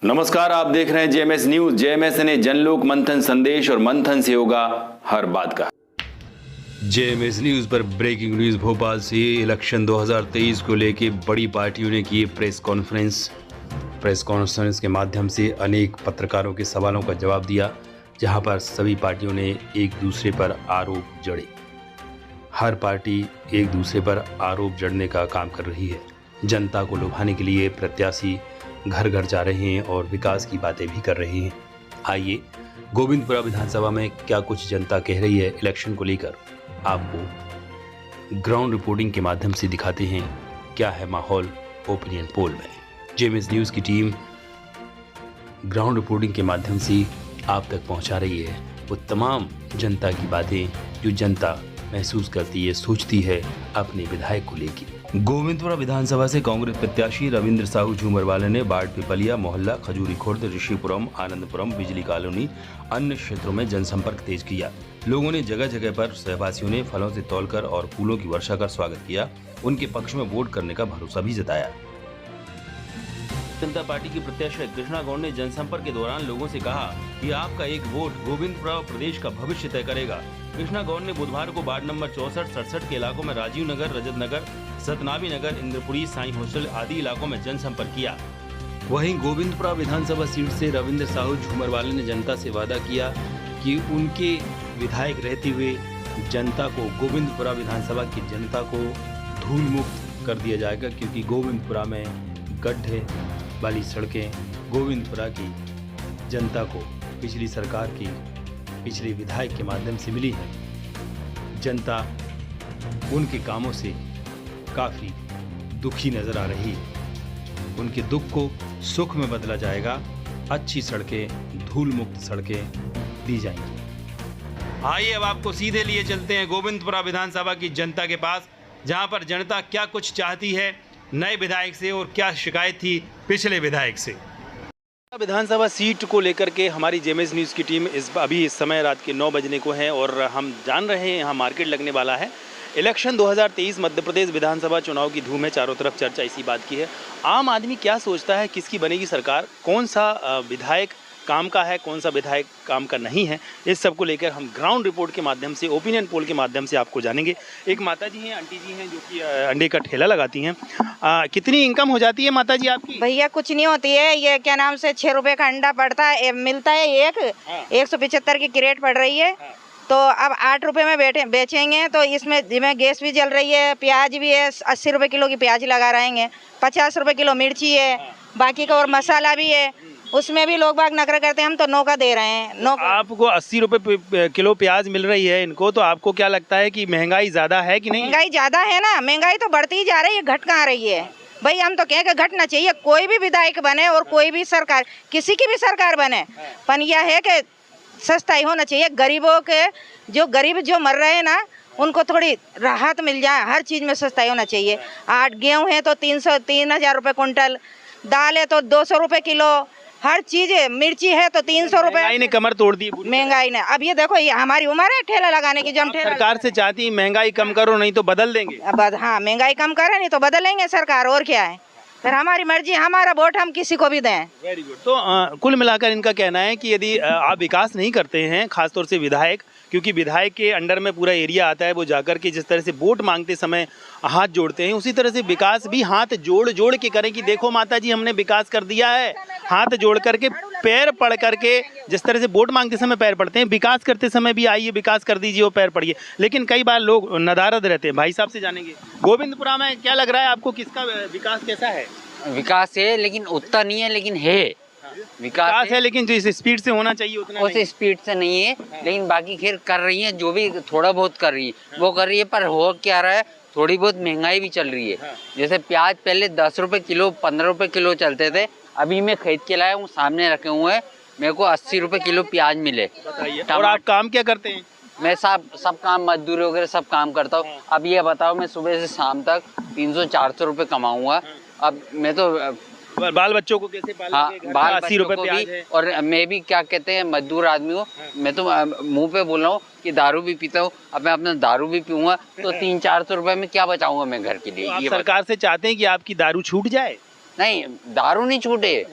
नमस्कार, आप देख रहे हैं जेएमएस न्यूज। जेएमएस ने जनलोक मंथन संदेश और मंथन से होगा हर बात का। जेएमएस न्यूज पर ब्रेकिंग न्यूज। भोपाल से इलेक्शन 2023 को लेकर बड़ी पार्टियों ने की प्रेस कॉन्फ्रेंस के माध्यम से अनेक पत्रकारों के सवालों का जवाब दिया, जहां पर सभी पार्टियों ने एक दूसरे पर आरोप जड़े। हर पार्टी एक दूसरे पर आरोप जड़ने का काम कर रही है। जनता को लुभाने के लिए प्रत्याशी घर घर जा रहे हैं और विकास की बातें भी कर रहे हैं। आइए गोविंदपुरा विधानसभा में क्या कुछ जनता कह रही है इलेक्शन को लेकर, आपको ग्राउंड रिपोर्टिंग के माध्यम से दिखाते हैं क्या है माहौल ओपिनियन पोल में। जेएमएस न्यूज़ की टीम ग्राउंड रिपोर्टिंग के माध्यम से आप तक पहुंचा रही है वो तमाम जनता की बातें जो जनता महसूस करती है, सोचती है अपने विधायक को लेकर। गोविंदपुरा विधानसभा से कांग्रेस प्रत्याशी रविंद्र साहू झूमरवाले ने बाढ़ पिपलिया मोहल्ला, खजूरी खुर्द, ऋषिपुरम, आनंदपुरम, बिजली कॉलोनी, अन्य क्षेत्रों में जनसंपर्क तेज किया। लोगों ने जगह जगह पर सहवासियों ने फलों से तौलकर और फूलों की वर्षा कर स्वागत किया। उनके पक्ष में वोट करने का भरोसा भी जताया। जनता पार्टी की प्रत्याशी कृष्णा गौड़ ने जनसंपर्क के दौरान लोगों से कहा कि आपका एक वोट गोविंदपुरा प्रदेश का भविष्य तय करेगा। कृष्णा गौड़ ने बुधवार को वार्ड नंबर 64, 67 के इलाकों में राजीव नगर, रजत नगर, सतनावी नगर, इंद्रपुरी, साई हॉस्टल आदि इलाकों में जनसंपर्क किया। वहीं गोविंदपुरा विधानसभा सीट से रविंद्र साहू झूमरवाले ने जनता से वादा किया कि उनके विधायक रहते हुए जनता को, गोविंदपुरा विधानसभा की जनता को धूल मुक्त कर दिया जाएगा, क्योंकि गोविंदपुरा में गड्ढे वाली सड़कें गोविंदपुरा की जनता को पिछली सरकार की, पिछले विधायक के माध्यम से मिली है। जनता उनके कामों से काफ़ी दुखी नज़र आ रही है। उनके दुख को सुख में बदला जाएगा। अच्छी सड़कें, धूल मुक्त सड़कें दी जाएंगी। आइए अब आपको सीधे लिए चलते हैं गोविंदपुरा विधानसभा की जनता के पास, जहां पर जनता क्या कुछ चाहती है नए विधायक से और क्या शिकायत थी पिछले विधायक से। विधानसभा सीट को लेकर के हमारी जेएमएस न्यूज़ की टीम अभी इस समय रात के 9 बजने को है और हम जान रहे हैं यहाँ मार्केट लगने वाला है। इलेक्शन 2023 मध्य प्रदेश विधानसभा चुनाव की धूम है, चारों तरफ चर्चा इसी बात की है। आम आदमी क्या सोचता है, किसकी बनेगी सरकार, कौन सा विधायक काम का है, कौन सा विधायक काम का नहीं है, इस सब को लेकर हम ग्राउंड रिपोर्ट के माध्यम से, ओपिनियन पोल के माध्यम से आपको जानेंगे। एक माता जी हैं, आंटी जी हैं, जो कि अंडे का ठेला लगाती हैं। कितनी इनकम हो जाती है माता जी आपकी? भैया कुछ नहीं होती है, ये क्या नाम से 6 रुपए का अंडा पड़ता है, मिलता है एक 175 की क्रेट पड़ रही है। तो अब 8 रुपए में बेचेंगे तो इसमें गैस भी जल रही है, प्याज भी है, 80 रुपए किलो की प्याज लगा रहेंगे, 50 रुपए किलो मिर्ची है, बाकी का और मसाला भी है, उसमें भी लोग बाग नखरा करते हैं। हम तो नौका दे रहे हैं। आपको 80 रुपए किलो प्याज मिल रही है इनको, तो आपको क्या लगता है कि महंगाई ज्यादा है कि नहीं? महंगाई ज्यादा है ना, महंगाई तो बढ़ती ही जा रही है, घट कहाँ रही है भाई। हम तो कहें कि घटना चाहिए, कोई भी विधायक बने और कोई भी सरकार, किसी की भी सरकार बने, पर यह है कि सस्ताई होना चाहिए। गरीबों के जो गरीब जो मर रहे हैं ना, उनको थोड़ी राहत मिल जाए, हर चीज़ में सस्ताई होना चाहिए। 8 गेहूँ है तो 3,000 रुपये कुंटल, दाल है तो 200 रुपये किलो, हर चीज है, मिर्ची है तो 300 रुपए। महंगाई ने कमर तोड़ दी, महंगाई ने। अब ये देखो, ये हमारी उम्र है ठेला लगाने की, जो हम ठेला सरकार से चाहती है महंगाई कम करो, नहीं तो बदल देंगे। अब हाँ, महंगाई कम करे नहीं तो बदलेंगे सरकार, और क्या है। फिर हमारी मर्जी, हमारा वोट हम किसी को भी दें। Very good. तो कुल मिलाकर इनका कहना है कि यदि आप विकास नहीं करते हैं, खासतौर से विधायक, क्योंकि विधायक के अंडर में पूरा एरिया आता है, वो जाकर के जिस तरह से वोट मांगते समय हाथ जोड़ते हैं, उसी तरह से विकास भी हाथ जोड़ जोड़ के करें कि देखो माता जी हमने विकास कर दिया है। हाथ जोड़ करके, पैर पड़ करके, जिस तरह से वोट मांगते समय पैर पड़ते हैं, विकास करते समय भी आइए विकास कर दीजिए, वो पैर पड़िए। लेकिन कई बार लोग नदारद रहते हैं। भाई साहब से जानेंगे, गोविंदपुरा में क्या लग रहा है आपको, किसका विकास कैसा है? विकास है लेकिन उतना नहीं है, लेकिन है विकास है, लेकिन जो इस स्पीड से होना चाहिए उतना उस स्पीड से नहीं है। लेकिन बाकी खैर कर रही है, जो भी थोड़ा बहुत कर रही है वो कर रही है। पर हो क्या रहा है, थोड़ी बहुत महंगाई भी चल रही है। जैसे प्याज पहले 10 रुपए किलो, 15 रुपए किलो चलते थे, अभी मैं खरीद के लाया हूँ, सामने रखे हुए हैं, मेरे को 80 रुपए किलो प्याज मिले। और आप काम क्या करते हैं? मैं सब काम, मजदूरी वगैरह सब काम करता हूँ। अब ये बताओ, मैं सुबह से शाम तक 300-400 रुपए कमाऊंगा। अब मैं तो बाल बच्चों को कैसे पालेंगे? हाँ, बाल 80 रुपए प्याज भी है। और मैं भी क्या कहते हैं, मजदूर आदमी हूँ। मैं तो मुंह पे बोल रहा हूँ कि दारू भी पीता हूँ। अब मैं अपना दारू भी पीऊंगा तो 300-400 रुपए में क्या बचाऊंगा मैं घर के लिए? तो आप सरकार से चाहते हैं कि आपकी दारू छूट जाए? नहीं, दारू नहीं छूटे,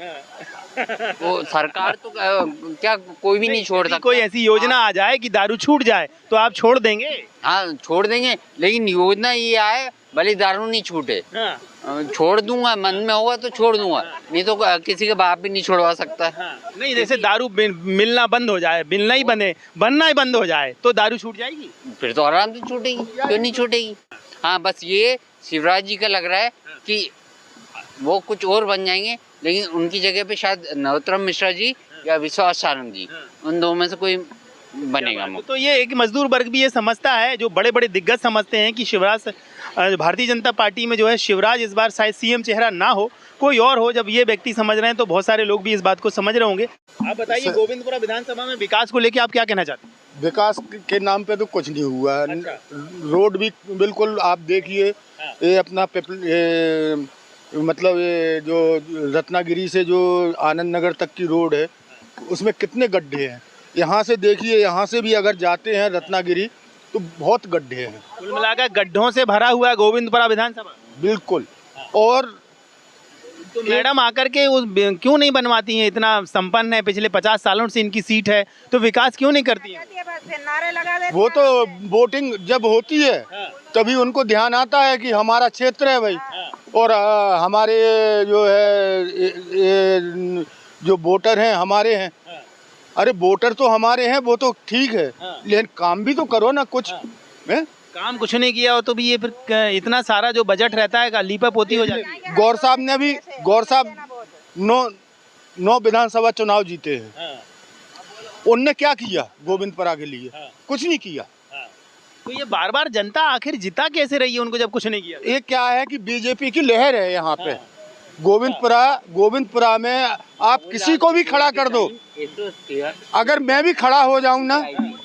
वो सरकार तो क्या कोई भी नहीं छोड़ सकता। कोई ऐसी योजना आ जाए कि दारू छूट जाए तो आप छोड़ देंगे? हाँ छोड़ देंगे, लेकिन योजना ये आए भले दारू नहीं छूटे। हाँ, छोड़ दूंगा, मन में होगा तो छोड़ दूंगा, नहीं तो किसी के बाप भी नहीं छोड़वा सकता। हाँ। नहीं, जैसे दारू मिलना बंद हो जाए, मिलना ही बनना ही बंद हो जाए तो दारू छूट जाएगी? फिर तो आराम से छूटेगी, क्यों नहीं छूटेगी। हाँ बस ये शिवराज जी का लग रहा है कि वो कुछ और बन जाएंगे, लेकिन उनकी जगह पे शायद नरोत्तम मिश्रा जी या विश्वास सारंग जी, उन दो में से कोई बनेगा। तो ये एक मजदूर वर्ग भी ये समझता है, जो बड़े बड़े दिग्गज समझते हैं कि शिवराज, भारतीय जनता पार्टी में जो है शिवराज इस बार शायद सीएम चेहरा ना हो, कोई और हो। जब ये व्यक्ति समझ रहे हैं तो बहुत सारे लोग भी इस बात को समझ रहे होंगे। आप बताइए, गोविंदपुरा विधानसभा में विकास को लेकर आप क्या कहना चाहते हैं? विकास के नाम पे तो कुछ नहीं हुआ है। रोड भी बिल्कुल आप देखिए, ये अपना मतलब ये जो रत्नागिरी से जो आनंद नगर तक की रोड है, उसमें कितने गड्ढे हैं। यहाँ से देखिए, यहाँ से भी अगर जाते हैं रत्नागिरी तो बहुत गड्ढे हैं। कुल मिलाकर गड्ढों से भरा हुआ है गोविंदपुरा विधानसभा। बिल्कुल। और तो मैडम आकर के क्यों नहीं बनवाती हैं? इतना संपन्न है, पिछले 50 सालों से इनकी सीट है, तो विकास क्यों नहीं करती हैं? वो तो वोटिंग जब होती है तभी उनको ध्यान आता है कि हमारा क्षेत्र है भाई, और हमारे जो है जो वोटर हैं हमारे हैं। अरे वोटर तो हमारे हैं, वो तो ठीक है, लेकिन काम भी तो करो ना कुछ। काम कुछ नहीं किया हो तो भी ये फिर इतना सारा जो बजट रहता है लीपा पोती हो जाती है। गौर साहब 9 विधानसभा चुनाव जीते हैं, उनने क्या किया गोविंदपुरा के लिए? कुछ नहीं किया। तो ये बार बार जनता आखिर जिता कैसे रही है उनको जब कुछ नहीं किया? ये क्या है कि बीजेपी की लहर है यहाँ पे। गोविंदपुरा में आप किसी को भी खड़ा कर दो, अगर मैं भी खड़ा हो जाऊं ना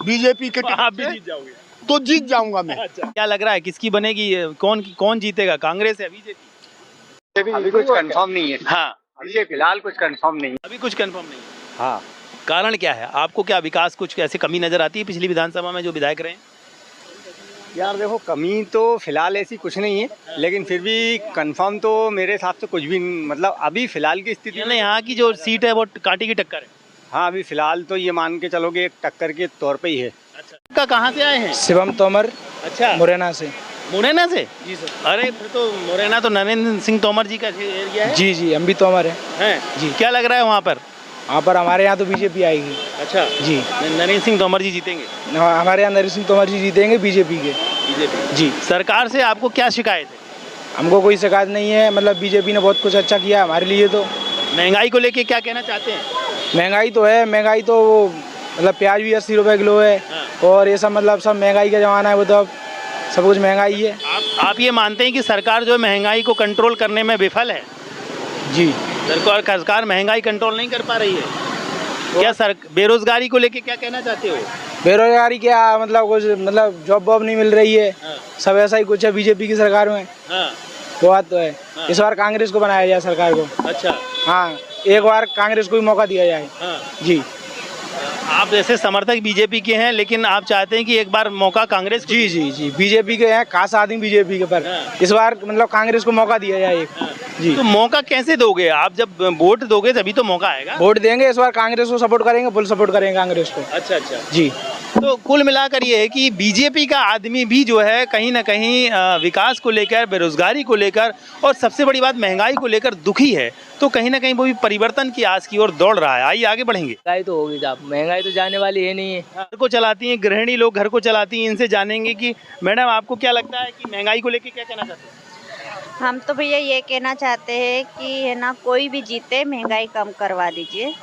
बीजेपी के टिकट आप भी जीत जाओगे तो जीत जाऊंगा मैं। क्या लग रहा है किसकी बनेगी, कौन जीतेगा, कांग्रेस या बीजेपी? अभी कुछ कंफर्म नहीं है। हाँ, अभी फिलहाल कुछ कंफर्म नहीं है। अभी कुछ कंफर्म नहीं है। हाँ, कारण क्या है? आपको क्या विकास कुछ ऐसे कमी नजर आती है पिछली विधानसभा में जो विधायक रहे? यार देखो, कमी तो फिलहाल ऐसी कुछ नहीं है, लेकिन फिर भी कंफर्म तो मेरे हिसाब से कुछ भी, मतलब अभी फिलहाल की स्थिति में यहाँ की जो सीट है वो कांटे की टक्कर है। हाँ, अभी फिलहाल तो ये मान के चलोगे एक टक्कर के तौर पे ही है। अच्छा, कहाँ से आए हैं? शिवम तोमर। अच्छा, मुरैना से। मुरैना से? जी सर। अरे फिर तो मुरैना तो नरेंद्र सिंह तोमर जी का एरिया है। जी, हम भी तोमर हैं। जी, क्या लग रहा है वहाँ पर? हमारे यहाँ तो बीजेपी आएगी। अच्छा जी, नरेंद्र सिंह तोमर जी जीतेंगे? हमारे यहाँ नरेंद्र सिंह तोमर जी जीतेंगे बीजेपी के। बीजेपी जी। सरकार से आपको क्या शिकायत है? हमको कोई शिकायत नहीं है, मतलब बीजेपी ने बहुत कुछ अच्छा किया हमारे लिए। तो महंगाई को लेके क्या कहना चाहते हैं? महंगाई तो है, महंगाई तो मतलब प्याज भी 80 रुपए किलो है। और ये सब मतलब सब महंगाई का जमाना है, वो तो अब सब कुछ महंगाई है। आप ये मानते हैं कि सरकार जो है महंगाई को कंट्रोल करने में विफल है? जी, सरकार महंगाई कंट्रोल नहीं कर पा रही है क्या? बेरोजगारी को लेके क्या कहना चाहते हो? बेरोजगारी क्या, मतलब कुछ मतलब जॉब वॉब नहीं मिल रही है। सब ऐसा ही कुछ है बीजेपी की सरकार में। वो बात तो है। इस बार कांग्रेस को बनाया जाए सरकार को। अच्छा, हाँ, एक बार कांग्रेस को भी मौका दिया जाए। जी, आप जैसे समर्थक बीजेपी के हैं, लेकिन आप चाहते हैं कि एक बार मौका कांग्रेस को? जी, बीजेपी के हैं, खास आदमी बीजेपी के, पर इस बार मतलब कांग्रेस को मौका दिया जाए एक। जी, तो मौका कैसे दोगे आप? जब वोट दोगे तभी तो मौका आएगा। वोट देंगे, इस बार कांग्रेस को सपोर्ट करेंगे, फुल सपोर्ट करेंगे कांग्रेस को। अच्छा अच्छा जी। तो कुल मिलाकर ये है कि बीजेपी का आदमी भी जो है कहीं ना कहीं विकास को लेकर, बेरोजगारी को लेकर और सबसे बड़ी बात महंगाई को लेकर दुखी है। तो कहीं ना कहीं वो भी परिवर्तन की आस की ओर दौड़ रहा है। आइए आगे बढ़ेंगे। महंगाई तो होगी साहब, महंगाई तो जाने वाली है नहीं है। घर को चलाती हैं गृहिणी लोग, घर को चलाती हैं, इनसे जानेंगे कि मैडम आपको क्या लगता है कि महंगाई को लेकर क्या कहना चाहते हैं? हम तो भैया ये कहना चाहते हैं कि है ना, कोई भी जीते महंगाई कम करवा दीजिए।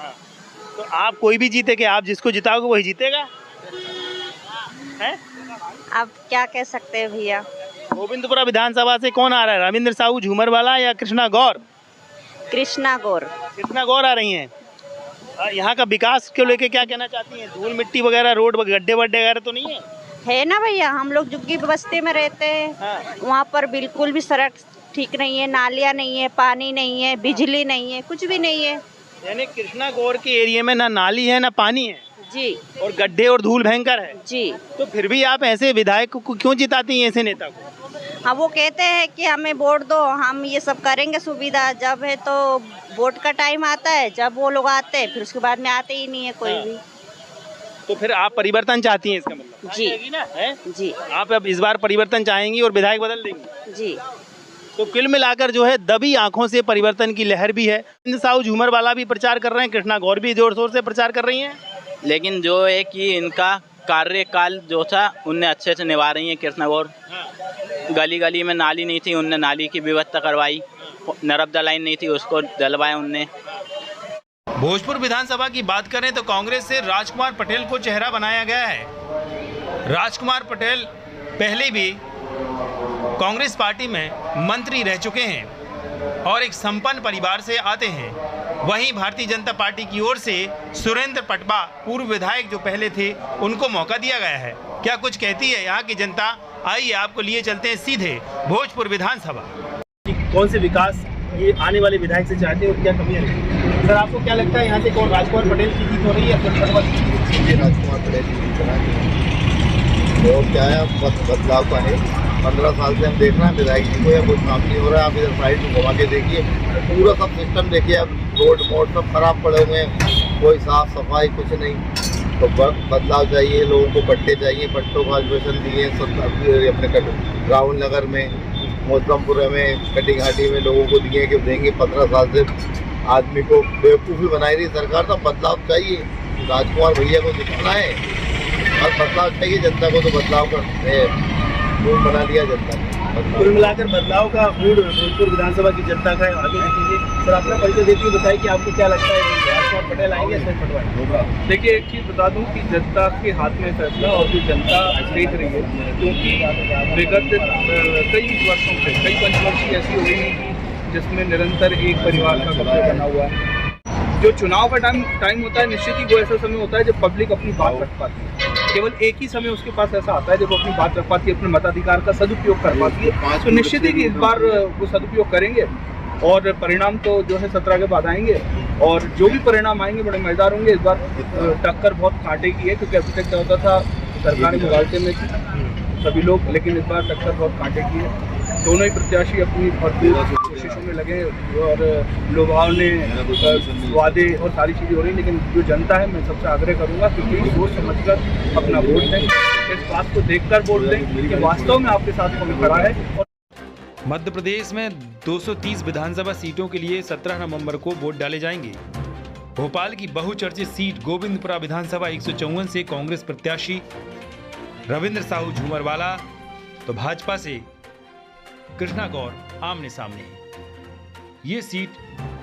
तो आप कोई भी जीते, कि आप जिसको जिताओगे वही जीतेगा है? आप क्या कह सकते हैं भैया? गोविंदपुरा विधानसभा से कौन आ रहा है? रविंद्र साहू झूमरवाला या कृष्णा गौर? कृष्णा गौर आ रही हैं। यहाँ का विकास को लेके क्या कहना चाहती हैं? धूल मिट्टी वगैरह, रोड गड्ढे वड्ढे वगैरह तो नहीं है ना भैया? हम लोग झुग्गी बस्ती में रहते हैं। वहाँ पर बिल्कुल भी सड़क ठीक नहीं है, नालियाँ नहीं है, पानी नहीं है, बिजली नहीं है, कुछ भी नहीं है। यानी कृष्णा गौर के एरिया में ना नाली है ना पानी है जी, और गड्ढे और धूल भयंकर है जी। तो फिर भी आप ऐसे विधायक को क्यों जिताती हैं, ऐसे नेता को? हाँ, वो कहते हैं कि हमें वोट दो, हम ये सब करेंगे सुविधा। जब है तो वोट का टाइम आता है, जब वो लोग आते हैं फिर उसके बाद में आते ही नहीं है कोई भी। तो फिर आप परिवर्तन चाहती हैं इसका मतलब? जी ना है जी आप अब इस बार परिवर्तन चाहेंगी और विधायक बदल देंगी? जी। तो कुल मिलाकर जो है दबी आंखों से परिवर्तन की लहर भी है। साहू झूमरवाला भी प्रचार कर रहे हैं, कृष्णा गौर भी जोर शोर से प्रचार कर रही हैं। लेकिन जो है कि इनका कार्यकाल जो था उनने अच्छे से निभा रही हैं कृष्णा गौर। गली गली में नाली नहीं थी, उनने नाली की व्यवस्था करवाई। नर्मदा लाइन नहीं थी, उसको डलवाया उनने। भोजपुर विधानसभा की बात करें तो कांग्रेस से राजकुमार पटेल को चेहरा बनाया गया है। राजकुमार पटेल पहले भी कांग्रेस पार्टी में मंत्री रह चुके हैं और एक संपन्न परिवार से आते हैं। वहीं भारतीय जनता पार्टी की ओर से सुरेंद्र पटवा पूर्व विधायक जो पहले थे उनको मौका दिया गया है। क्या कुछ कहती है यहाँ की जनता, आइए आपको लिए चलते हैं सीधे भोजपुर विधानसभा। कौन से विकास ये आने वाले विधायक से चाहते हैं और क्या कमियां रहेंगी? सर आपको क्या लगता है यहाँ से कौन, राजकुमार पटेल की जीत हो रही है या राजकुमार पटेल की जीत हो रही है? और क्या है, बदलाव का है। 15 साल से हम देख रहे हैं विधायक जी को या कुछ काम नहीं हो रहा है। आप इधर साइड में घुमा के देखिए, पूरा सब सिस्टम देखिए, अब रोड मोड सब खराब पड़े हुए हैं, कोई साफ सफाई कुछ नहीं। तो बदलाव चाहिए, लोगों को पट्टे चाहिए, पट्टों का आश्वासन दिए सब अपने राहुल नगर में, मोहतरमपुर में, कटी घाटी में लोगों को दिए कि देंगे। 15 साल से आदमी को बेवकूफ़ी बनाई रही सरकार। तो बदलाव चाहिए, राजकुमार भैया को दिखाना है और बदलाव चाहिए जनता को। तो बदलाव का मूड बना लिया जनता ने। कुल मिलाकर बदलाव का मूड भोजपुर विधानसभा की जनता का है। आगे देखेंगे। सर अपना परिचय देती बताइए कि आपको क्या लगता है, राजकुमार पटेल आएंगे या सुरेंद्र पटवा? देखिए, एक चीज़ बता दूं कि जनता के हाथ में फैसला और जो जनता देख रही है, क्योंकि विगत कई वर्षों से कई पंचवर्षीय ऐसी हो रही है जिसमें निरंतर एक परिवार का कब्जा बना हुआ है। जो चुनाव का टाइम होता है, निश्चित ही वो ऐसा समय होता है जब पब्लिक अपनी बात रख पाती है। केवल एक ही समय उसके पास ऐसा आता है जब वो अपनी बात रख पाती है, अपने मताधिकार का सदुपयोग कर पाती है। तो निश्चित ही इस बार वो सदुपयोग करेंगे और परिणाम तो जो है 17 के बाद आएंगे और जो भी परिणाम आएंगे बड़े मजेदार होंगे। इस बार टक्कर बहुत कांटे की है, क्योंकि अभी तक क्या होता था सरकारी मुगालते में थी सभी लोग, लेकिन इस बार टक्कर बहुत कांटे की है। दोनों ही प्रत्याशी अपनी भरपूर कोशिशों में लगे और लुभावने वादे और सारी चीज़ें हो रही, लेकिन जो जनता है मैं सबसे आग्रह करूंगा कि प्लीज सोच समझकर अपना वोट दें, इस बात को देखकर वोट दें कि वास्तव में आपके साथ कौन खड़ा है। मध्य प्रदेश में 230 विधानसभा सीटों के लिए 17 नवंबर को वोट डाले जाएंगे। भोपाल की बहुचर्चित सीट गोविंदपुरा विधानसभा 154 से कांग्रेस प्रत्याशी रविंद्र साहू झूमरवाला तो भाजपा से कृष्णा गौर आमने सामने है। ये सीट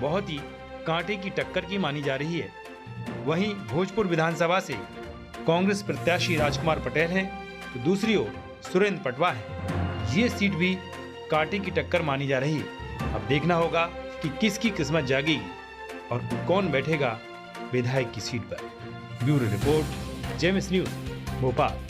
बहुत ही कांटे की टक्कर की मानी जा रही है। वहीं भोजपुर विधानसभा से कांग्रेस प्रत्याशी राजकुमार पटेल हैं तो दूसरी ओर सुरेंद्र पटवा है। ये सीट भी कांटे की टक्कर मानी जा रही है। अब देखना होगा कि किसकी किस्मत जागेगी और कौन बैठेगा विधायक की सीट पर। Bureau report, JMS news, Bhopal.